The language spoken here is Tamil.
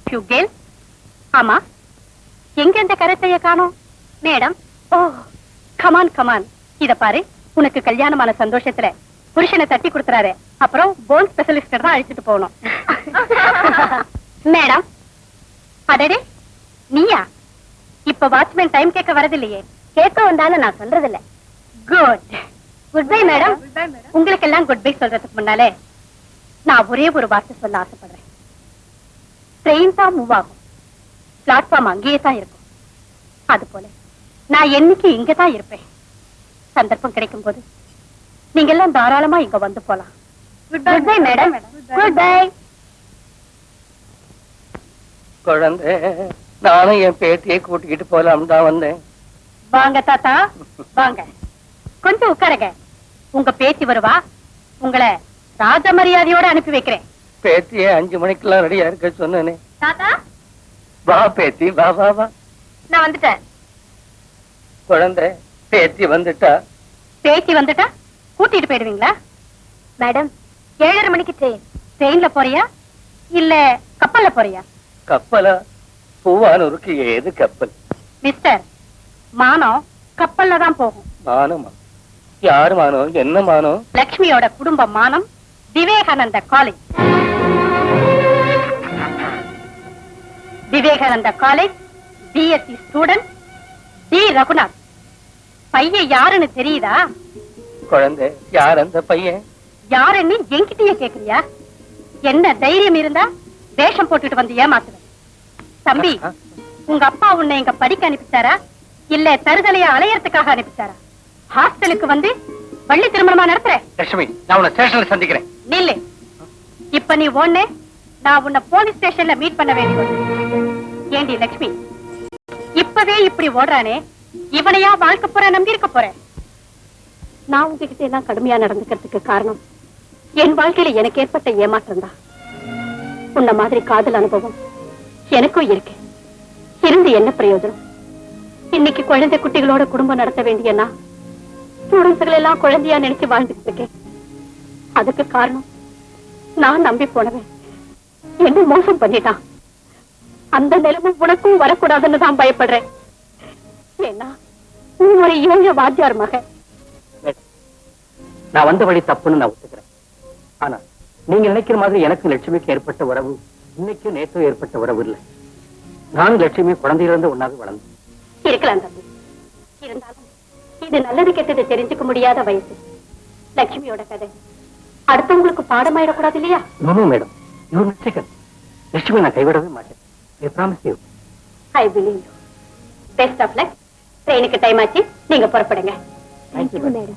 few girls. ஆமா, எங்க இந்த கரத்தைய காணோம்? மேடம், ஓ, கமான் கமான். இத பாரு, உனக்கு கல்யாணமான சந்தோஷத்துல புருஷனை தட்டி கொடுத்துறாரு. அப்புறம் போன் ஸ்பெஷலிஸ்ட் தான் அழைச்சிட்டு போகணும். மேடம், அடடே நீயா? இப்ப வாட்ச்மேன் டைம் கேட்க வரதில்லையே. கேட்க வந்தாலும் நான் சொல்றதில்ல. Good good bye madam. உங்களுக்கு எல்லாம் குட் பை சொல்றதுக்கு முன்னாலே நான் ஒரே ஒரு வார்த்தை சொல்ல ஆசைப்படுறேன். ட்ரெயின் தான் மூவ் ஆகும், பிளாட்ஃபார்ம் அங்கேயே தான் இருக்கும். அது போல நான் என்னைக்கு இங்கதான் இருப்பேன். சந்தர்ப்பம் கிடைக்கும் போது நீங்க எல்லாம் தாராளமா இங்க வந்து போலாம். Good bye madam. Good bye. குழந்தை, நானும் என் பேத்தியை கூட்டிக்கிட்டு போலாம் தான் வந்தேன். வாங்க தாத்தா வாங்க, கொஞ்சம் உட்காருங்க. உங்க பேத்தி வருவா, உங்களை ராஜ மரியாதையோட அனுப்பி வைக்கிறேன். பேத்தியை 5 மணிக்கெல்லாம் ரெடியா இருக்க சொன்னேனே. தாத்தா வா பேத்தி, வா வா வா. நான் வந்துட்டேன். குழந்தை, பேத்தி வந்துட்டா. பேத்தி வந்துட்டா கூட்டிட்டு போயிடுவீங்களா? மேடம், 7:30 மணிக்கு ட்ரெயின். ட்ரெயின்ல போறியா இல்ல கப்பல்ல போறியா? கப்பலா? பூவானூருக்கு ஏது கப்பல்? மிஸ்டர், மானம் கப்பல்ல தான் போகும். மானமா? யாரு மானம்? என்ன மானம்? லட்சுமியோட குடும்ப மானம் Vivekananda college. Vivekananda college BSc student D Raghunath. பையன் யாருன்னு தெரியுதா? குழந்தை, யார் அந்த பையன்? யாருன்னு என்கிட்டயே கேக்குறியா? என்ன தைரியம் இருந்தா வேஷம் போட்டுட்டு வந்து ஏமாத்துவேன். தம்பி, உங்க அப்பா உன்னை இங்க படிக்க அனுப்பிச்சாரா இல்ல தருதலைய அலையறதுக்காக அனுப்பிச்சாரா? ஹாஸ்டலுக்கு வந்து பள்ளி திருமணமா நடத்துற? லட்சுமி, நான் உன்னை ஸ்டேஷன்ல சந்திக்கிறேன். நில்லு. இப்ப நீ ஒண்ணு, நான் உன்னை போலீஸ் ஸ்டேஷன்ல மீட் பண்ண வேண்டியது. ஏண்டி லட்சுமி, இப்பவே இப்படி ஓடுறானே, இவனையா வாழ்க்கை போற நம்பி இருக்க போறேன்? நான் உங்ககிட்ட எல்லாம் கடுமையா நடந்துக்கிறதுக்கு காரணம் என் வாழ்க்கையில எனக்கு ஏற்பட்ட ஏமாற்றம் தான். உன்ன மாதிரி காதல் அனுபவம் எனக்கும் இருக்கு. இருந்து என்ன பிரயோஜனம்? இன்னைக்கு குழந்தை குட்டிகளோட குடும்பம் நடத்த வேண்டிய நான் ஸ்டூடெண்ட்ஸ்கள் எல்லாம் குழந்தையா நினைச்சு வாழ்ந்துட்டு இருக்கேன். அதுக்கு காரணம் நான் நம்பி போனவன் என்ன மோசம் பண்ணிட்டான். அந்த நிலைமை உனக்கும் வரக்கூடாதுன்னு தான் பயப்படுறேன். ஏன்னா நீ ஒரு ஏழை வாத்தியார் மகன். நான் வந்த வழி தப்புன்னு நான் ஒத்துக்கிறேன். ஆனா நீங்க நினைக்கிற மாதிரி எனக்கு லட்சுமிக்கு ஏற்பட்ட உறவு இன்னைக்கும் நேற்று ஏற்பட்ட உறவு இல்லை. நான் லட்சுமி குழந்தையிலிருந்து ஒன்னாக வளர்ந்தேன். இருக்கலாம் தம்பி, இருந்தாலும் இது நல்லது கெட்டது தெரிஞ்சுக்க முடியாத வயசு. லட்சுமியோட கதை அடுத்தவங்களுக்கு பாடமாயிடக்கூடாது இல்லையா? No madam, you mistaken. Lakshmi நான் கைவிடவே மாட்டேன். I promise you. I believe you. Best of luck. ட்ரெயினுக்கு டைம் ஆச்சு, நீங்க புறப்படுங்க. Thank you, madam.